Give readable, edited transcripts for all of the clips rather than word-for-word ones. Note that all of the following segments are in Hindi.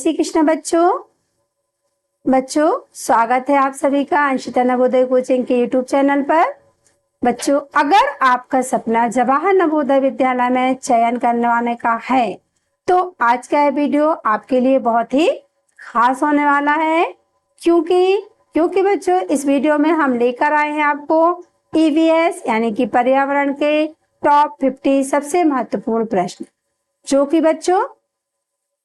श्री कृष्ण बच्चों स्वागत है आप सभी का अंशिता नवोदय कोचिंग के यूट्यूब चैनल पर। बच्चों, अगर आपका सपना जवाहर नवोदय विद्यालय में चयन करवाने का है तो आज का यह वीडियो आपके लिए बहुत ही खास होने वाला है। क्योंकि बच्चों, इस वीडियो में हम लेकर आए हैं आपको ईवीएस यानी कि पर्यावरण के टॉप 50 सबसे महत्वपूर्ण प्रश्न, जो कि बच्चों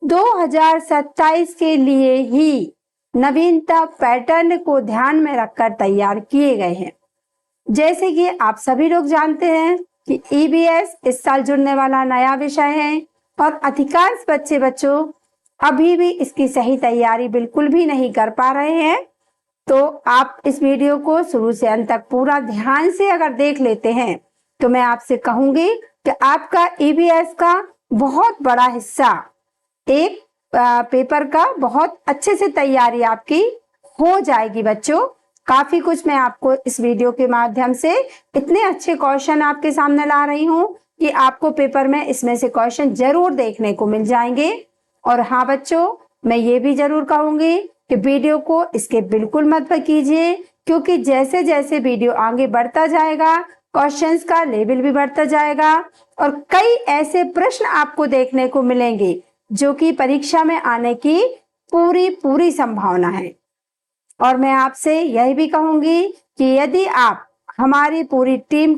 2027 के लिए ही नवीनता पैटर्न को ध्यान में रखकर तैयार किए गए हैं। जैसे कि आप सभी लोग जानते हैं कि ईवीएस इस साल जुड़ने वाला नया विषय है और अधिकांश बच्चों अभी भी इसकी सही तैयारी बिल्कुल भी नहीं कर पा रहे हैं। तो आप इस वीडियो को शुरू से अंत तक पूरा ध्यान से अगर देख लेते हैं तो मैं आपसे कहूंगी कि आपका ईवीएस का बहुत बड़ा हिस्सा एक पेपर का बहुत अच्छे से तैयारी आपकी हो जाएगी। बच्चों, काफी कुछ मैं आपको इस वीडियो के माध्यम से इतने अच्छे क्वेश्चन आपके सामने ला रही हूं कि आपको पेपर में इसमें से क्वेश्चन जरूर देखने को मिल जाएंगे। और हाँ बच्चों, मैं ये भी जरूर कहूंगी कि वीडियो को इसके बिल्कुल मत कीजिए, क्योंकि जैसे जैसे वीडियो आगे बढ़ता जाएगा क्वेश्चंस का लेवल भी बढ़ता जाएगा और कई ऐसे प्रश्न आपको देखने को मिलेंगे जो कि परीक्षा में आने की पूरी संभावना है। और मैं आपसे यही भी कहूंगी कि यदि आप हमारी पूरी टीम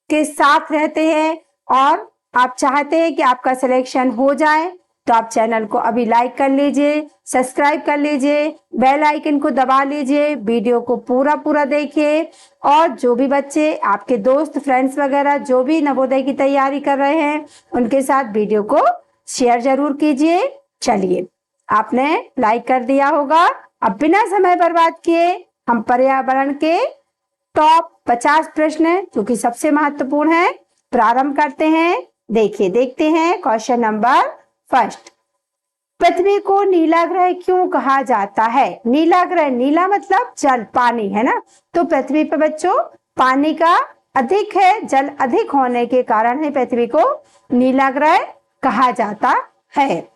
के साथ रहते हैं और आप चाहते हैं कि आपका सिलेक्शन हो जाए तो आप चैनल को अभी लाइक कर लीजिए, सब्सक्राइब कर लीजिए, बेल आइकन को दबा लीजिए, वीडियो को पूरा देखिए। और जो भी बच्चे आपके दोस्त फ्रेंड्स वगैरह जो भी नवोदय की तैयारी कर रहे हैं उनके साथ वीडियो को शेयर जरूर कीजिए। चलिए, आपने लाइक कर दिया होगा। अब बिना समय बर्बाद किए हम पर्यावरण के टॉप 50 प्रश्न जो कि सबसे महत्वपूर्ण है प्रारंभ करते हैं। देखते हैं क्वेश्चन नंबर फर्स्ट। पृथ्वी को नीला ग्रह क्यों कहा जाता है? नीला ग्रह, नीला मतलब जल, पानी है ना। तो पृथ्वी पर बच्चों पानी का अधिक है, जल अधिक होने के कारण है पृथ्वी को नीला ग्रह कहा जाता है।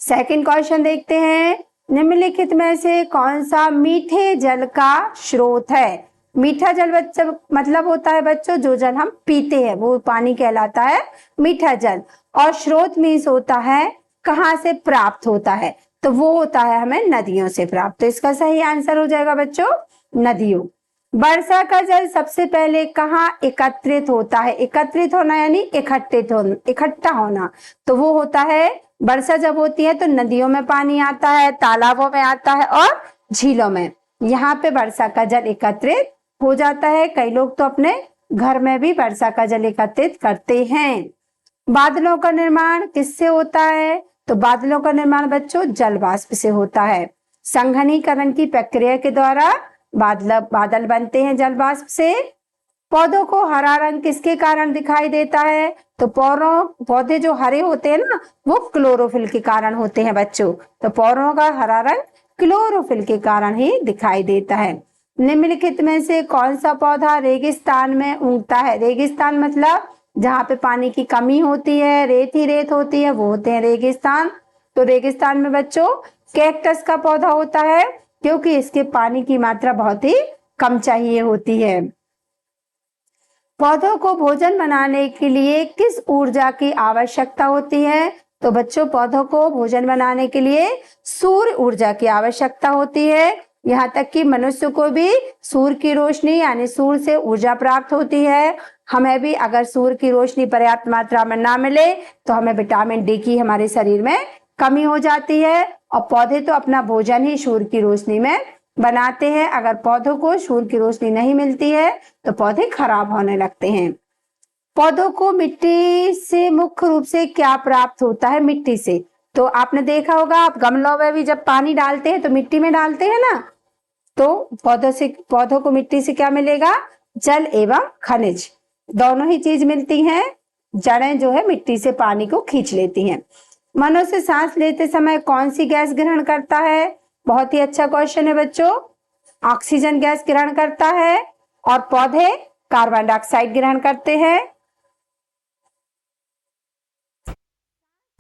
सेकंड क्वेश्चन देखते हैं। निम्नलिखित में से कौन सा मीठे जल का स्रोत है? मीठा जल बच्चों मतलब होता है बच्चों जो जल हम पीते हैं वो पानी कहलाता है मीठा जल। और स्रोत मीन्स होता है कहाँ से प्राप्त होता है, तो वो होता है हमें नदियों से प्राप्त। तो इसका सही आंसर हो जाएगा बच्चों नदियों। वर्षा का जल सबसे पहले कहाँ एकत्रित होता है? एकत्रित होना यानी इकट्ठा होना, तो वो होता है वर्षा जब होती है तो नदियों में पानी आता है, तालाबों में आता है और झीलों में। यहाँ पे वर्षा का जल एकत्रित हो जाता है। कई लोग तो अपने घर में भी वर्षा का जल एकत्रित करते हैं। बादलों का निर्माण किससे होता है? तो बादलों का निर्माण बच्चों जल वाष्प से होता है। संघनीकरण की प्रक्रिया के द्वारा बादल बनते हैं जल वाष्प से। पौधों को हरा रंग किसके कारण दिखाई देता है? तो पौधे जो हरे होते हैं ना वो क्लोरोफिल के कारण होते हैं बच्चों। तो पौधों का हरा रंग क्लोरोफिल के कारण ही दिखाई देता है। निम्नलिखित में से कौन सा पौधा रेगिस्तान में उगता है? रेगिस्तान मतलब जहाँ पे पानी की कमी होती है, रेत ही रेत होती है, वो होते हैं रेगिस्तान। तो रेगिस्तान में बच्चों कैक्टस का पौधा होता है क्योंकि इसके पानी की मात्रा बहुत ही कम चाहिए होती है। पौधों को भोजन बनाने के लिए किस ऊर्जा की आवश्यकता होती है? तो बच्चों पौधों को भोजन बनाने के लिए सूर्य ऊर्जा की आवश्यकता होती है। यहाँ तक कि मनुष्य को भी सूर्य की रोशनी यानी सूर्य से ऊर्जा प्राप्त होती है। हमें भी अगर सूर्य की रोशनी पर्याप्त मात्रा में ना मिले तो हमें विटामिन डी की हमारे शरीर में कमी हो जाती है। और पौधे तो अपना भोजन ही सूर्य की रोशनी में बनाते हैं। अगर पौधों को सूर्य की रोशनी नहीं मिलती है तो पौधे खराब होने लगते हैं। पौधों को मिट्टी से मुख्य रूप से क्या प्राप्त होता है? मिट्टी से। तो आपने देखा होगा आप गमलों में भी जब पानी डालते हैं तो मिट्टी में डालते हैं ना, तो पौधों को मिट्टी से क्या मिलेगा? जल एवं खनिज, दोनों ही चीज मिलती हैं। जड़ें जो है मिट्टी से पानी को खींच लेती हैं। मनुष्य सांस लेते समय कौन सी गैस ग्रहण करता है? बहुत ही अच्छा क्वेश्चन है बच्चों। ऑक्सीजन गैस ग्रहण करता है और पौधे कार्बन डाइऑक्साइड ग्रहण करते हैं।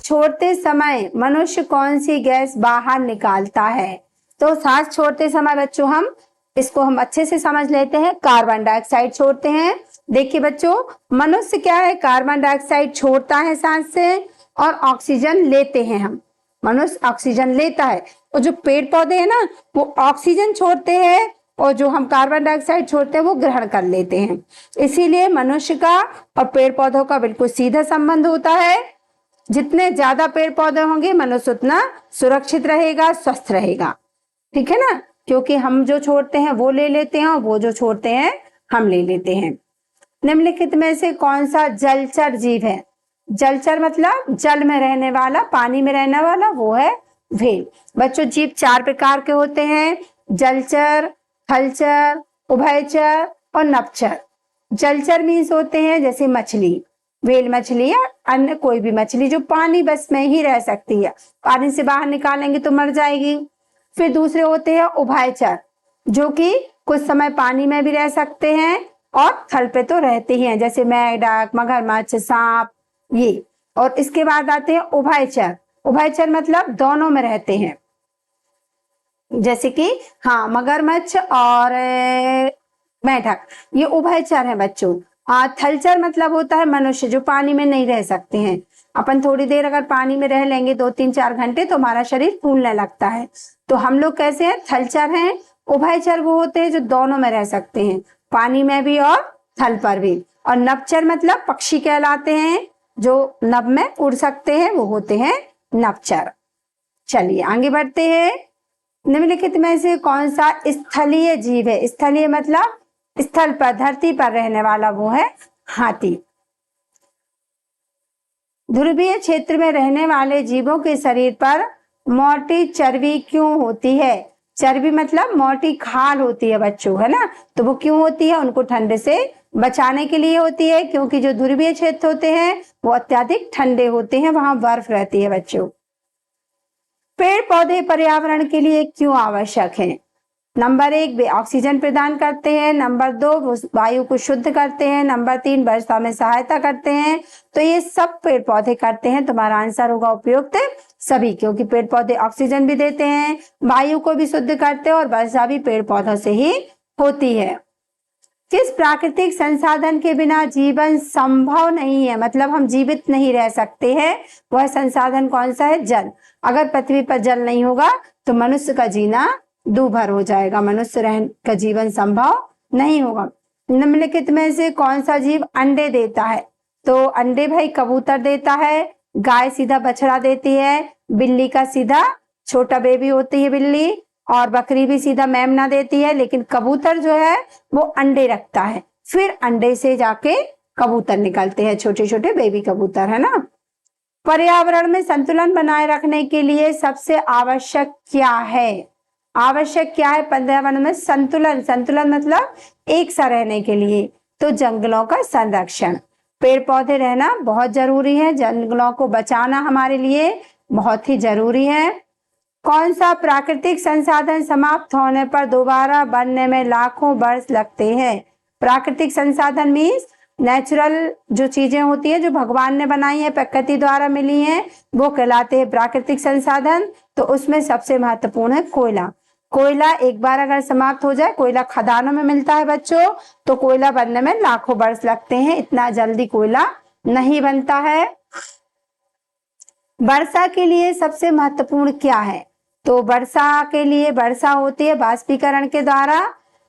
छोड़ते समय मनुष्य कौन सी गैस बाहर निकालता है? तो सांस छोड़ते समय बच्चों हम अच्छे से समझ लेते हैं, कार्बन डाइऑक्साइड छोड़ते हैं। देखिए बच्चों, मनुष्य क्या है, कार्बन डाइऑक्साइड छोड़ता है सांस से और ऑक्सीजन लेते हैं हम। मनुष्य ऑक्सीजन लेता है और जो पेड़ पौधे हैं ना, वो ऑक्सीजन छोड़ते हैं और जो हम कार्बन डाइऑक्साइड छोड़ते हैं वो ग्रहण कर लेते हैं। इसीलिए मनुष्य का और पेड़ पौधों का बिल्कुल सीधा संबंध होता है। जितने ज्यादा पेड़ पौधे होंगे मनुष्य उतना सुरक्षित रहेगा, स्वस्थ रहेगा। ठीक है ना, क्योंकि हम जो छोड़ते हैं वो ले लेते हैं और वो जो छोड़ते हैं हम ले लेते हैं। निम्नलिखित में से कौन सा जलचर जीव है? जलचर मतलब जल में रहने वाला, पानी में रहने वाला, वो है व्हेल। बच्चों, जीव 4 प्रकार के होते हैं, जलचर, थलचर, उभयचर और नभचर। जलचर मीन्स होते हैं जैसे मछली, व्हेल मछली या अन्य कोई भी मछली जो पानी बस में ही रह सकती है, पानी से बाहर निकालेंगे तो मर जाएगी। फिर दूसरे होते हैं उभयचर, जो कि कुछ समय पानी में भी रह सकते हैं और थल पे तो रहते ही हैं, जैसे मेढक, मगरमच्छ, सांप, ये। और इसके बाद आते हैं उभयचर। उभयचर मतलब दोनों में रहते हैं, जैसे कि मगरमच्छ और मेढक, ये उभयचर है बच्चों। थलचर मतलब होता है मनुष्य, जो पानी में नहीं रह सकते हैं। अपन थोड़ी देर अगर पानी में रह लेंगे 2-3-4 घंटे तो हमारा शरीर फूलने लगता है, तो हम लोग कैसे हैं, थलचर हैं। उभयचर वो होते हैं जो दोनों में रह सकते हैं, पानी में भी और थल पर भी। और नभचर मतलब पक्षी कहलाते हैं, जो नभ में उड़ सकते हैं, वो होते हैं नभचर। चलिए आगे बढ़ते हैं। निम्नलिखित में से कौन सा स्थलीय जीव है? स्थलीय मतलब स्थल पर, धरती पर रहने वाला, वो है हाथी। ध्रुवीय क्षेत्र में रहने वाले जीवों के शरीर पर मोटी चर्बी क्यों होती है? चर्बी मतलब मोटी खाल होती है बच्चों, है ना। तो वो क्यों होती है? उनको ठंड से बचाने के लिए होती है, क्योंकि जो ध्रुवीय क्षेत्र होते हैं वो अत्यधिक ठंडे होते हैं, वहां बर्फ रहती है बच्चों। पेड़ पौधे पर्यावरण के लिए क्यों आवश्यक हैं? नंबर 1, वे ऑक्सीजन प्रदान करते हैं। नंबर 2, वो वायु को शुद्ध करते हैं। नंबर 3, वर्षा में सहायता करते हैं। तो ये सब पेड़ पौधे करते हैं। तुम्हारा आंसर होगा उपयुक्त सभी, क्योंकि पेड़ पौधे ऑक्सीजन भी देते हैं, वायु को भी शुद्ध करते हैं और वर्षा भी पेड़ पौधों से ही होती है। किस प्राकृतिक संसाधन के बिना जीवन संभव नहीं है, मतलब हम जीवित नहीं रह सकते हैं, वह संसाधन कौन सा है? जल। अगर पृथ्वी पर जल नहीं होगा तो मनुष्य का जीना दूभर हो जाएगा, मनुष्य का जीवन संभव नहीं होगा। निम्नलिखित में से कौन सा जीव अंडे देता है? तो अंडे भाई कबूतर देता है, गाय सीधा बछड़ा देती है, बिल्ली का सीधा छोटा बेबी होती है बिल्ली, और बकरी भी सीधा मेमना देती है। लेकिन कबूतर जो है वो अंडे रखता है, फिर अंडे से जाके कबूतर निकलते हैं, छोटे छोटे बेबी कबूतर, है ना। पर्यावरण में संतुलन बनाए रखने के लिए सबसे आवश्यक क्या है? आवश्यक क्या है पर्यावरण में? संतुलन। संतुलन मतलब एक सा रहने के लिए तो जंगलों का संरक्षण, पेड़ पौधे रहना बहुत जरूरी है, जंगलों को बचाना हमारे लिए बहुत ही जरूरी है। कौन सा प्राकृतिक संसाधन समाप्त होने पर दोबारा बनने में लाखों वर्ष लगते हैं? प्राकृतिक संसाधन मीन्स नेचुरल जो चीजें होती है, जो भगवान ने बनाई है, प्रकृति द्वारा मिली हैं, वो कहलाते हैं प्राकृतिक संसाधन। तो उसमें सबसे महत्वपूर्ण है कोयला। कोयला एक बार अगर समाप्त हो जाए, कोयला खदानों में मिलता है बच्चों, तो कोयला बनने में लाखों वर्ष लगते हैं, इतना जल्दी कोयला नहीं बनता है। वर्षा के लिए सबसे महत्वपूर्ण क्या है? तो वर्षा के लिए, वर्षा होती है बाष्पीकरण के द्वारा,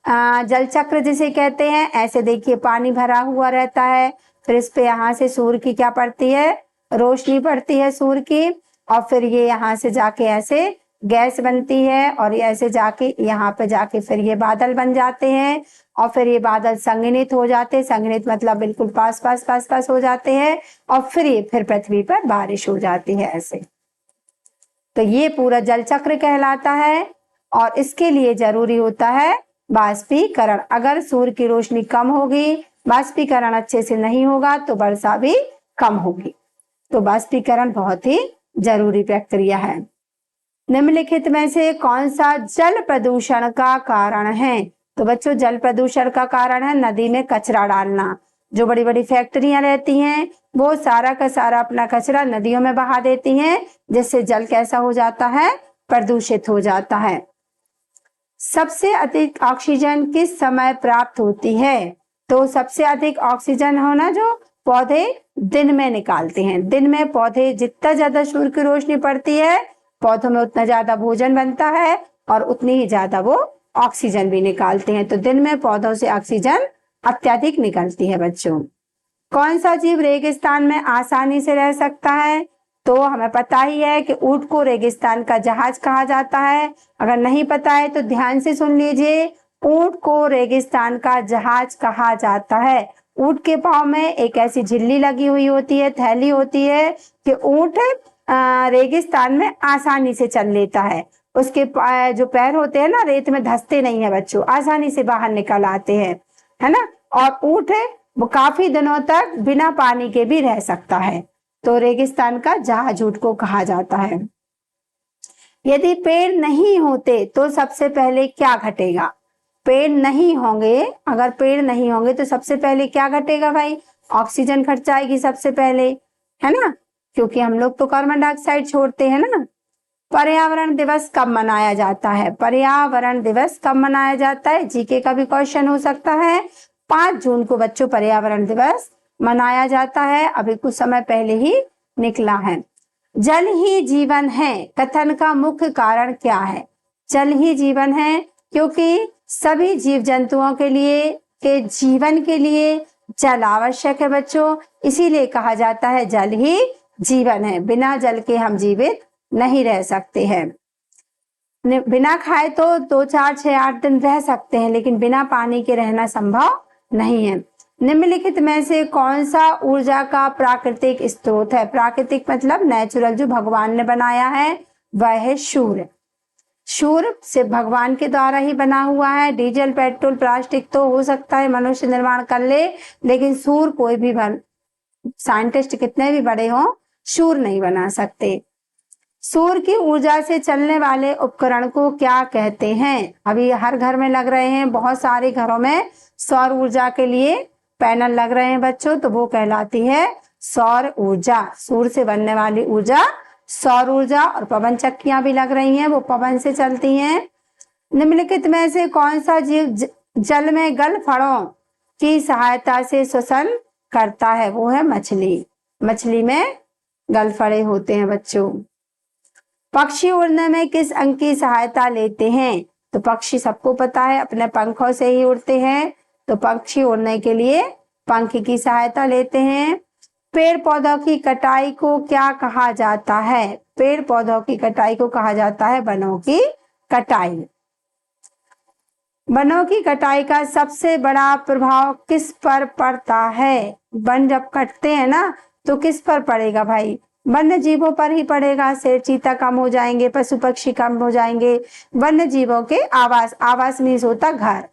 जल चक्र जिसे कहते हैं। ऐसे देखिए पानी भरा हुआ रहता है, फिर इस पे यहाँ से सूर्य की क्या पड़ती है? रोशनी पड़ती है सूर्य की, और फिर ये यहाँ से जाके ऐसे गैस बनती है, और ये ऐसे जाके यहाँ पे जाके फिर ये बादल बन जाते हैं, और फिर ये बादल संघनित हो जाते हैं। संघनित मतलब बिल्कुल पास पास पास पास हो जाते हैं, और फिर ये फिर पृथ्वी पर बारिश हो जाती है ऐसे। तो ये पूरा जल चक्र कहलाता है, और इसके लिए जरूरी होता है बाष्पीकरण। अगर सूर्य की रोशनी कम होगी, बाष्पीकरण अच्छे से नहीं होगा, तो वर्षा भी कम होगी। तो बाष्पीकरण बहुत ही जरूरी प्रक्रिया है। निम्नलिखित में से कौन सा जल प्रदूषण का कारण है? तो बच्चों, जल प्रदूषण का कारण है नदी में कचरा डालना। जो बड़ी बड़ी फैक्ट्रियां रहती हैं वो सारा का सारा अपना कचरा नदियों में बहा देती हैं, जिससे जल कैसा हो जाता है, प्रदूषित हो जाता है। सबसे अधिक ऑक्सीजन किस समय प्राप्त होती है? तो सबसे अधिक ऑक्सीजन होना जो पौधे दिन में निकालते हैं। दिन में पौधे जितना ज्यादा सूर्य की रोशनी पड़ती है, पौधों में उतना ज्यादा भोजन बनता है और उतनी ही ज्यादा वो ऑक्सीजन भी निकालते हैं। तो दिन में पौधों से ऑक्सीजन अत्यधिक निकलती है बच्चों। कौन सा जीव रेगिस्तान में आसानी से रह सकता है? तो हमें पता ही है कि ऊंट को रेगिस्तान का जहाज कहा जाता है। अगर नहीं पता है तो ध्यान से सुन लीजिए, ऊंट को रेगिस्तान का जहाज कहा जाता है। ऊंट के पांव में एक ऐसी झिल्ली लगी हुई होती है, थैली होती है कि ऊंट रेगिस्तान में आसानी से चल लेता है। उसके जो पैर होते हैं ना, रेत में धंसते नहीं है बच्चों, आसानी से बाहर निकल आते हैं, है ना। और ऊंट वो काफी दिनों तक बिना पानी के भी रह सकता है। तो रेगिस्तान का जहाज ऊंट को कहा जाता है। यदि पेड़ नहीं होते तो सबसे पहले क्या घटेगा? पेड़ नहीं होंगे, अगर पेड़ नहीं होंगे तो सबसे पहले क्या घटेगा भाई? ऑक्सीजन घट जाएगी सबसे पहले, है ना, क्योंकि हम लोग तो कार्बन डाइऑक्साइड छोड़ते हैं ना। पर्यावरण दिवस कब मनाया जाता है? पर्यावरण दिवस कब मनाया जाता है? जीके का भी क्वेश्चन हो सकता है। 5 जून को बच्चों पर्यावरण दिवस मनाया जाता है, अभी कुछ समय पहले ही निकला है। जल ही जीवन है कथन का मुख्य कारण क्या है? जल ही जीवन है क्योंकि सभी जीव जंतुओं के लिए, के जीवन के लिए जल आवश्यक है बच्चों, इसीलिए कहा जाता है जल ही जीवन है। बिना जल के हम जीवित नहीं रह सकते हैं। बिना खाए तो 2, 4, 6, 8 दिन रह सकते हैं, लेकिन बिना पानी के रहना संभव नहीं है। निम्नलिखित में से कौन सा ऊर्जा का प्राकृतिक स्रोत है? प्राकृतिक मतलब नेचुरल, जो भगवान ने बनाया है वह है सूर्य। सूर्य से भगवान के द्वारा ही बना हुआ है। डीजल, पेट्रोल, प्लास्टिक तो हो सकता है मनुष्य निर्माण कर ले, लेकिन सूर्य कोई भी साइंटिस्ट कितने भी बड़े हों, सूर्य नहीं बना सकते। सूर्य की ऊर्जा से चलने वाले उपकरण को क्या कहते हैं? अभी हर घर में लग रहे हैं, बहुत सारे घरों में सौर ऊर्जा के लिए पैनल लग रहे हैं बच्चों, तो वो कहलाती है सौर ऊर्जा। सूर्य से बनने वाली ऊर्जा सौर ऊर्जा। और पवन चक्कियां भी लग रही हैं, वो पवन से चलती हैं। निम्नलिखित में से कौन सा जीव जल में गलफड़ों की सहायता से श्वसन करता है? वो है मछली। मछली में गलफड़े होते हैं बच्चों। पक्षी उड़ने में किस अंग की सहायता लेते हैं? तो पक्षी सबको पता है अपने पंखों से ही उड़ते हैं, तो पक्षी उड़ने के लिए पंख की सहायता लेते हैं। पेड़ पौधों की कटाई को क्या कहा जाता है? पेड़ पौधों की कटाई को कहा जाता है वनों की कटाई। वनों की कटाई का सबसे बड़ा प्रभाव किस पर पड़ता है? वन जब कटते हैं ना, तो किस पर पड़ेगा भाई? वन्य जीवों पर ही पड़ेगा। शेर चीता कम हो जाएंगे, पशु पक्षी कम हो जाएंगे। वन्य जीवों के आवास, आवास मीन्स होता घर,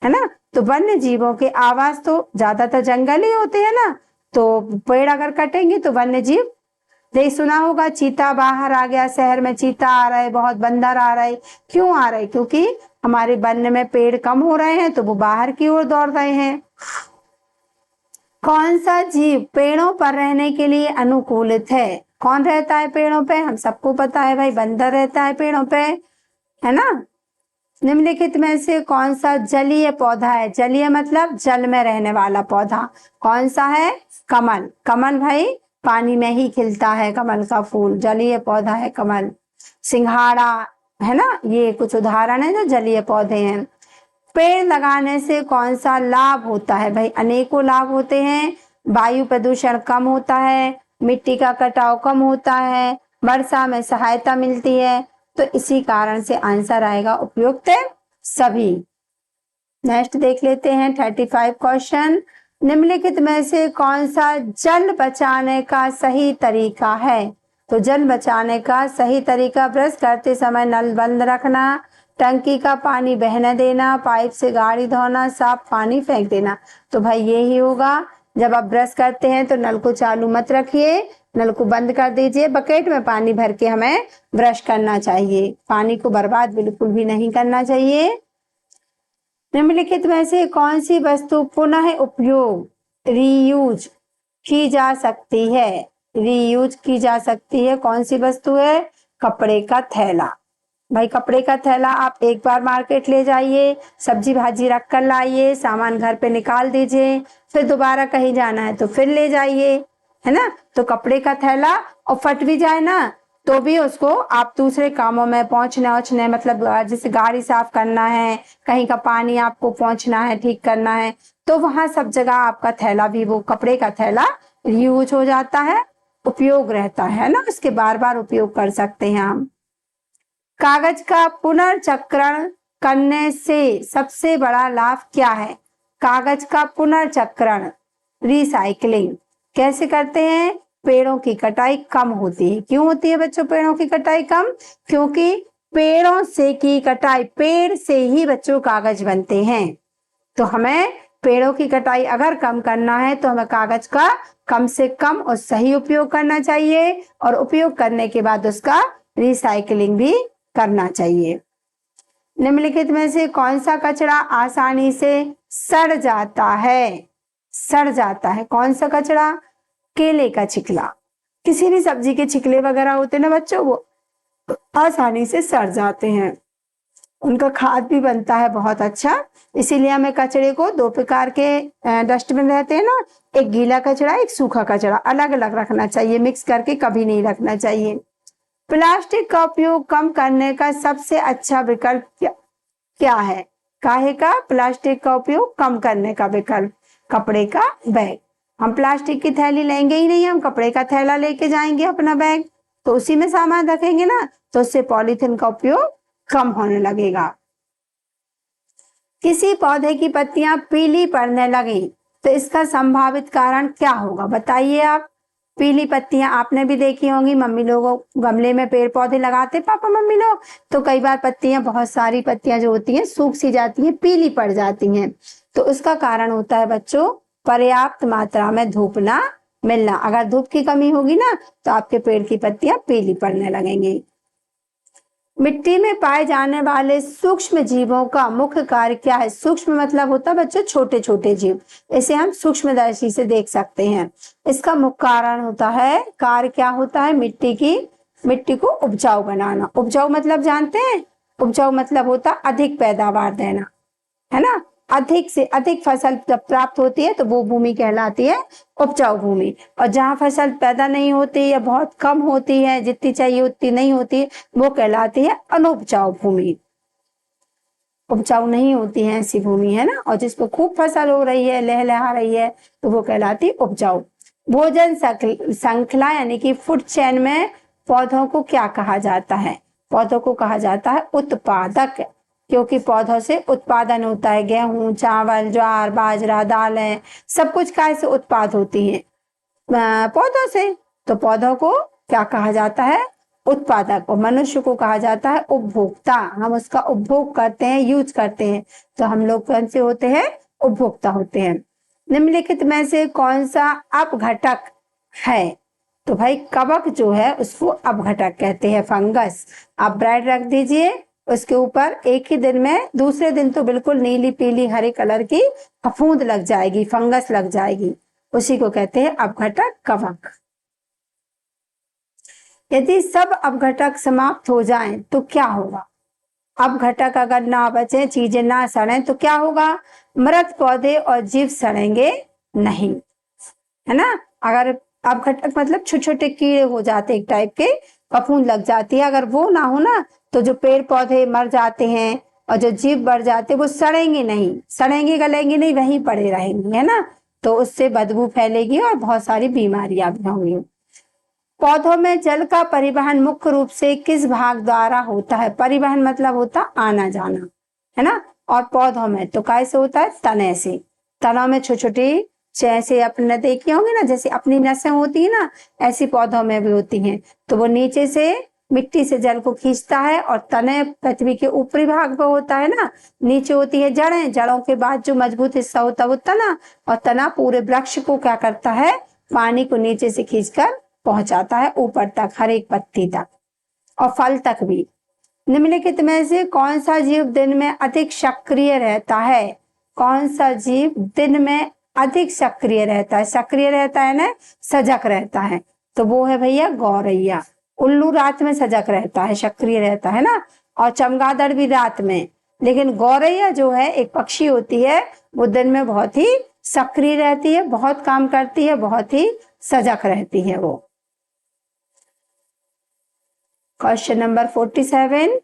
है ना, तो वन्य जीवों के आवास तो ज्यादातर जंगल ही होते हैं ना, तो पेड़ अगर कटेंगे तो वन्य जीव, ये सुना होगा चीता बाहर आ गया, शहर में चीता आ रहा है, बहुत बंदर आ रहा है। क्यों आ रहे? क्योंकि हमारे वन में पेड़ कम हो रहे हैं, तो वो बाहर की ओर दौड़ रहे हैं। कौन सा जीव पेड़ों पर रहने के लिए अनुकूलित है? कौन रहता है पेड़ों पे? हम सबको पता है भाई, बंदर रहता है पेड़ों पे, है ना। निम्नलिखित में से कौन सा जलीय पौधा है? जलीय मतलब जल में रहने वाला पौधा। कौन सा है? कमल। कमल भाई पानी में ही खिलता है, कमल का फूल जलीय पौधा है कमल। सिंघाड़ा, है ना, ये कुछ उदाहरण है जो जलीय पौधे हैं। पेड़ लगाने से कौन सा लाभ होता है? भाई अनेकों लाभ होते हैं। वायु प्रदूषण कम होता है, मिट्टी का कटाव कम होता है, वर्षा में सहायता मिलती है। तो इसी कारण से आंसर आएगा उपयुक्त सभी। नेक्स्ट देख लेते हैं 35 क्वेश्चन। निम्नलिखित में से कौन सा जल बचाने का सही तरीका है? तो जल बचाने का सही तरीका, ब्रश करते समय नल बंद रखना, टंकी का पानी बहने देना, पाइप से गाड़ी धोना, साफ पानी फेंक देना। तो भाई यही होगा। जब आप ब्रश करते हैं तो नल को चालू मत रखिए, नल को बंद कर दीजिए। बकेट में पानी भर के हमें ब्रश करना चाहिए, पानी को बर्बाद बिल्कुल भी नहीं करना चाहिए। निम्नलिखित में से कौन सी वस्तु पुनः उपयोग, रीयूज की जा सकती है, रीयूज की जा सकती है। कौन सी वस्तु है? कपड़े का थैला। भाई कपड़े का थैला आप एक बार मार्केट ले जाइए, सब्जी भाजी रख कर लाइए, सामान घर पे निकाल दीजिए, फिर दोबारा कहीं जाना है तो फिर ले जाइए, है ना। तो कपड़े का थैला, और फट भी जाए ना तो भी उसको आप दूसरे कामों में पहुंचने मतलब जैसे गाड़ी साफ करना है, कहीं का पानी आपको पहुंचना है, ठीक करना है, तो वहां सब जगह आपका थैला भी, वो कपड़े का थैला यूज हो जाता है, उपयोग रहता है ना, उसके बार बार उपयोग कर सकते हैं हम। कागज का पुनर्चक्रण करने से सबसे बड़ा लाभ क्या है? कागज का पुनर्चक्रण, रिसाइकलिंग कैसे करते हैं? पेड़ों की कटाई कम होती है। क्यों होती है बच्चों पेड़ों की कटाई कम? क्योंकि पेड़ों से की कटाई, पेड़ से ही बच्चों कागज बनते हैं। तो हमें पेड़ों की कटाई अगर कम करना है तो हमें कागज का कम से कम और सही उपयोग करना चाहिए, और उपयोग करने के बाद उसका रिसाइकलिंग भी करना चाहिए। निम्नलिखित में से कौन सा कचरा आसानी से सड़ जाता है? सड़ जाता है कौन सा कचरा? केले का छिकला। किसी भी सब्जी के छिकले वगैरह होते हैं ना बच्चों, वो आसानी से सड़ जाते हैं, उनका खाद भी बनता है बहुत अच्छा। इसीलिए हमें कचरे को दो प्रकार के डस्टबिन रहते हैं ना, एक गीला कचरा, एक सूखा कचरा, अलग अलग रखना चाहिए, मिक्स करके कभी नहीं रखना चाहिए। प्लास्टिक का उपयोग कम करने का सबसे अच्छा विकल्प क्या है? काहे का? प्लास्टिक का उपयोग कम करने का विकल्प कपड़े का बैग। हम प्लास्टिक की थैली लेंगे ही नहीं, हम कपड़े का थैला लेके जाएंगे अपना बैग, तो उसी में सामान रखेंगे ना, तो उससे पॉलीथीन का उपयोग कम होने लगेगा। किसी पौधे की पत्तियां पीली पड़ने लगी तो इसका संभावित कारण क्या होगा? बताइए आप। पीली पत्तियां आपने भी देखी होंगी, मम्मी लोग गमले में पेड़ पौधे लगाते पापा मम्मी लोग, तो कई बार पत्तियां, बहुत सारी पत्तियां जो होती हैं सूख सी जाती हैं, पीली पड़ जाती हैं। तो उसका कारण होता है बच्चों पर्याप्त मात्रा में धूप ना मिलना। अगर धूप की कमी होगी ना तो आपके पेड़ की पत्तियां पीली पड़ने लगेंगी। मिट्टी में पाए जाने वाले सूक्ष्म जीवों का मुख्य कार्य क्या है? सूक्ष्म मतलब होता है बच्चों छोटे छोटे जीव, इसे हम सूक्ष्मदर्शी से देख सकते हैं। इसका मुख्य कारण होता है, कार्य क्या होता है? मिट्टी को उपजाऊ बनाना। उपजाऊ मतलब जानते हैं? उपजाऊ मतलब होता अधिक पैदावार देना, है ना। अधिक से अधिक फसल जब प्राप्त होती है तो वो भूमि कहलाती है उपजाऊ भूमि, और जहाँ फसल पैदा नहीं होती या बहुत कम होती है, जितनी चाहिए उतनी नहीं होती, वो कहलाती है अनुपजाऊ भूमि। उपजाऊ नहीं होती है ऐसी भूमि, है ना, और जिसपे खूब फसल हो रही है, लहलहा रही है, तो वो कहलाती उपजाऊ। भोजन श्रृंखला यानी कि फूड चेन में पौधों को क्या कहा जाता है? पौधों को कहा जाता है उत्पादक, क्योंकि पौधों से उत्पादन होता है। गेहूं, चावल, ज्वार, बाजरा, दालें, सब कुछ काय से उत्पाद होती है? पौधों से। तो पौधों को क्या कहा जाता है? उत्पादक। और मनुष्य को कहा जाता है उपभोक्ता। हम उसका उपभोग करते हैं, यूज करते हैं, तो हम लोग कौन से होते हैं? उपभोक्ता होते हैं। निम्नलिखित में से कौन सा अपघटक है? तो भाई कवक जो है उसको अपघटक कहते हैं, फंगस। आप ब्रेड रख दीजिए उसके ऊपर, एक ही दिन में, दूसरे दिन तो बिल्कुल नीली पीली हरे कलर की फफूंद लग जाएगी, फंगस लग जाएगी, उसी को कहते हैं अपघटक कवक। यदि सब अपघटक समाप्त हो जाएं तो क्या होगा? अपघटक अगर ना बचे, चीजें ना सड़ें तो क्या होगा? मृत पौधे और जीव सड़ेंगे नहीं, है ना। अगर अपघटक मतलब छोटे छोटे कीड़े हो जाते, एक टाइप के फफूंद लग जाती है, अगर वो ना हो ना तो जो पेड़ पौधे मर जाते हैं और जो जीव बढ़ जाते हैं वो सड़ेंगे नहीं, सड़ेंगे गलेंगे नहीं, वहीं पड़े रहेंगे, है ना। तो उससे बदबू फैलेगी और बहुत सारी बीमारियां भी होंगी। पौधों में जल का परिवहन मुख्य रूप से किस भाग द्वारा होता है? परिवहन मतलब होता आना जाना, है ना। और पौधों में तो कैसे होता है? तने से। तनों में छोटी छोटी, जैसे अपने देखी होंगे ना, जैसे अपनी नसें होती है ना, ऐसी पौधों में भी होती हैं। तो वो नीचे से मिट्टी से जल को खींचता है, और तने पृथ्वी के ऊपरी भाग पे होता है ना, नीचे होती है जड़ें, जड़ों के बाद जो मजबूत हिस्सा होता है वो तना, और तना पूरे वृक्ष को क्या करता है? पानी को नीचे से खींचकर पहुंचाता है ऊपर तक, हर एक पत्ती तक और फल तक भी। निम्नलिखित में से कौन सा जीव दिन में अधिक सक्रिय रहता है? कौन सा जीव दिन में अधिक सक्रिय रहता है, सक्रिय रहता है ना, सजग रहता है, तो वो है भैया गौरैया। उल्लू रात में सजग रहता है, सक्रिय रहता है ना, और चमगादड़ भी रात में, लेकिन गौरैया जो है एक पक्षी होती है, वो दिन में बहुत ही सक्रिय रहती है, बहुत काम करती है, बहुत ही सजग रहती है वो। क्वेश्चन नंबर 47,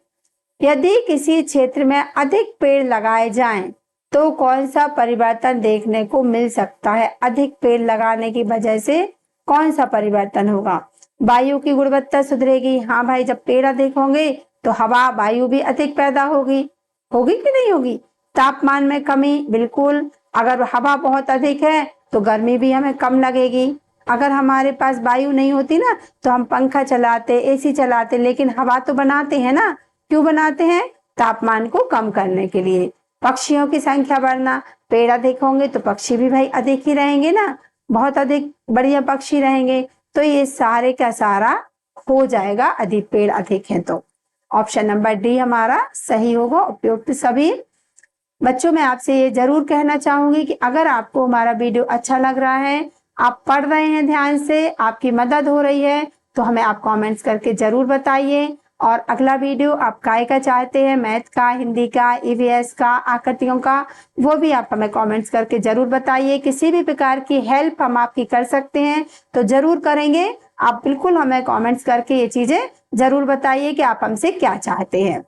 यदि किसी क्षेत्र में अधिक पेड़ लगाए जाएं तो कौन सा परिवर्तन देखने को मिल सकता है? अधिक पेड़ लगाने की वजह से कौन सा परिवर्तन होगा? वायु की गुणवत्ता सुधरेगी। हाँ भाई, जब पेड़ अधिक होंगे तो हवा वायु भी अधिक पैदा होगी, होगी कि नहीं होगी? तापमान में कमी, बिल्कुल। अगर हवा बहुत अधिक है तो गर्मी भी हमें कम लगेगी। अगर हमारे पास वायु नहीं होती ना तो हम पंखा चलाते, एसी चलाते, लेकिन हवा तो बनाते हैं ना। क्यों बनाते हैं? तापमान को कम करने के लिए। पक्षियों की संख्या बढ़ना, पेड़ अधिक होंगे तो पक्षी भी भाई अधिक ही रहेंगे ना, बहुत अधिक बढ़िया पक्षी रहेंगे, तो ये सारे का सारा हो जाएगा अधिक पेड़ अधिक है तो। ऑप्शन नंबर डी हमारा सही होगा, उपयुक्त सभी। बच्चों, मैं आपसे ये जरूर कहना चाहूंगी कि अगर आपको हमारा वीडियो अच्छा लग रहा है, आप पढ़ रहे हैं ध्यान से, आपकी मदद हो रही है, तो हमें आप कमेंट्स करके जरूर बताइए। और अगला वीडियो आप काय का चाहते हैं, मैथ का, हिंदी का, ईवीएस का, आकृतियों का, वो भी आप हमें कमेंट्स करके जरूर बताइए। किसी भी प्रकार की हेल्प हम आपकी कर सकते हैं तो जरूर करेंगे। आप बिल्कुल हमें कमेंट्स करके ये चीजें जरूर बताइए कि आप हमसे क्या चाहते हैं,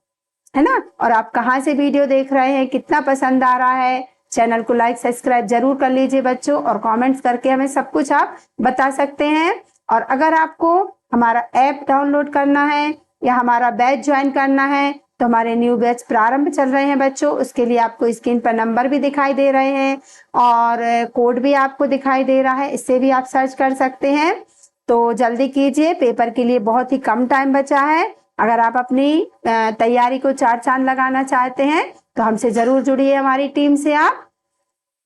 है ना। और आप कहाँ से वीडियो देख रहे हैं, कितना पसंद आ रहा है, चैनल को लाइक सब्सक्राइब जरूर कर लीजिए बच्चों, और कमेंट्स करके हमें सब कुछ आप बता सकते हैं। और अगर आपको हमारा ऐप डाउनलोड करना है या हमारा बैच ज्वाइन करना है तो हमारे न्यू बैच प्रारंभ चल रहे हैं बच्चों। उसके लिए आपको स्क्रीन पर नंबर भी दिखाई दे रहे हैं और कोड भी आपको दिखाई दे रहा है, इससे भी आप सर्च कर सकते हैं। तो जल्दी कीजिए, पेपर के लिए बहुत ही कम टाइम बचा है। अगर आप अपनी तैयारी को चार चांद लगाना चाहते हैं तो हमसे जरूर जुड़िए, हमारी टीम से आप।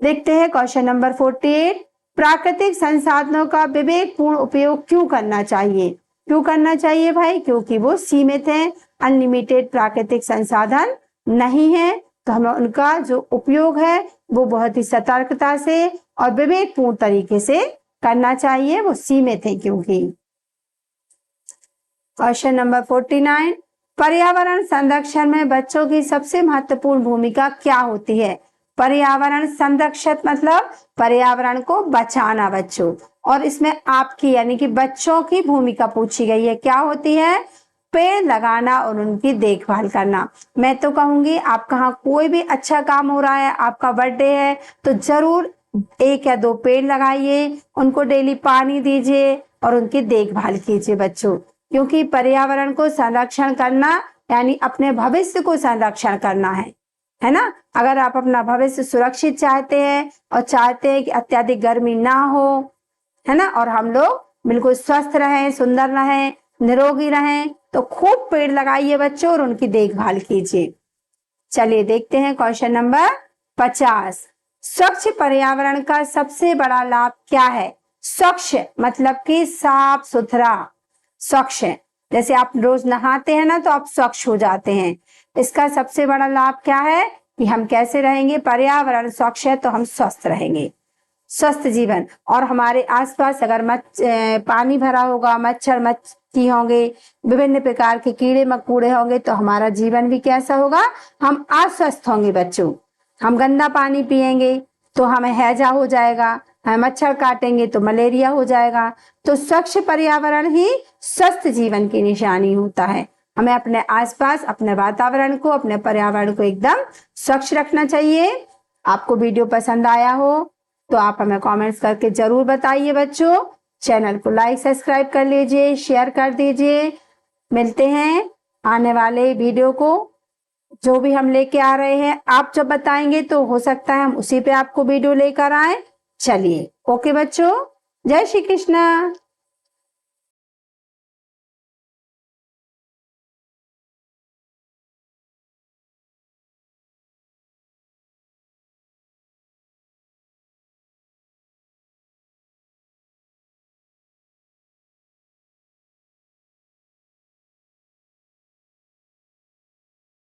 देखते हैं क्वेश्चन नंबर 48, प्राकृतिक संसाधनों का विवेकपूर्ण उपयोग क्यों करना चाहिए? क्यों करना चाहिए भाई? क्योंकि वो सीमित हैं, अनलिमिटेड प्राकृतिक संसाधन नहीं है, तो हमें उनका जो उपयोग है वो बहुत ही सतर्कता से और विवेकपूर्ण तरीके से करना चाहिए, वो सीमित है क्योंकि। क्वेश्चन नंबर 49, पर्यावरण संरक्षण में बच्चों की सबसे महत्वपूर्ण भूमिका क्या होती है? पर्यावरण संरक्षण मतलब पर्यावरण को बचाना बच्चों, और इसमें आपकी यानी कि बच्चों की भूमिका पूछी गई है। क्या होती है? पेड़ लगाना और उनकी देखभाल करना। मैं तो कहूंगी आप कहाँ कोई भी अच्छा काम हो रहा है, आपका बर्थडे है, तो जरूर 1 या 2 पेड़ लगाइए, उनको डेली पानी दीजिए और उनकी देखभाल कीजिए बच्चों। क्योंकि पर्यावरण को संरक्षण करना यानी अपने भविष्य को संरक्षण करना है ना। अगर आप अपना भविष्य सुरक्षित चाहते हैं और चाहते हैं कि अत्यधिक गर्मी ना हो, है ना, और हम लोग बिल्कुल स्वस्थ रहें, सुंदर रहें, निरोगी रहें, तो खूब पेड़ लगाइए बच्चों और उनकी देखभाल कीजिए। चलिए देखते हैं क्वेश्चन नंबर 50, स्वच्छ पर्यावरण का सबसे बड़ा लाभ क्या है? स्वच्छ मतलब कि साफ सुथरा, स्वच्छ है, जैसे आप रोज नहाते हैं ना तो आप स्वच्छ हो जाते हैं। इसका सबसे बड़ा लाभ क्या है कि हम कैसे रहेंगे? पर्यावरण स्वच्छ है तो हम स्वस्थ रहेंगे, स्वस्थ जीवन। और हमारे आसपास अगर पानी भरा होगा, मच्छर मक्खी होंगे, विभिन्न प्रकार के कीड़े मकोड़े होंगे, तो हमारा जीवन भी कैसा होगा? हम अस्वस्थ होंगे बच्चों। हम गंदा पानी पिएंगे तो हमें हैजा हो जाएगा, मच्छर काटेंगे तो मलेरिया हो जाएगा। तो स्वच्छ पर्यावरण ही स्वस्थ जीवन की निशानी होता है। हमें अपने आसपास, अपने वातावरण को, अपने पर्यावरण को एकदम स्वच्छ रखना चाहिए। आपको वीडियो पसंद आया हो तो आप हमें कमेंट्स करके जरूर बताइए बच्चों। चैनल को लाइक सब्सक्राइब कर लीजिए, शेयर कर दीजिए। मिलते हैं आने वाले वीडियो को, जो भी हम लेके आ रहे हैं आप जब बताएंगे तो हो सकता है हम उसी पे आपको वीडियो लेकर आए। चलिए ओके बच्चों, जय श्री कृष्णा।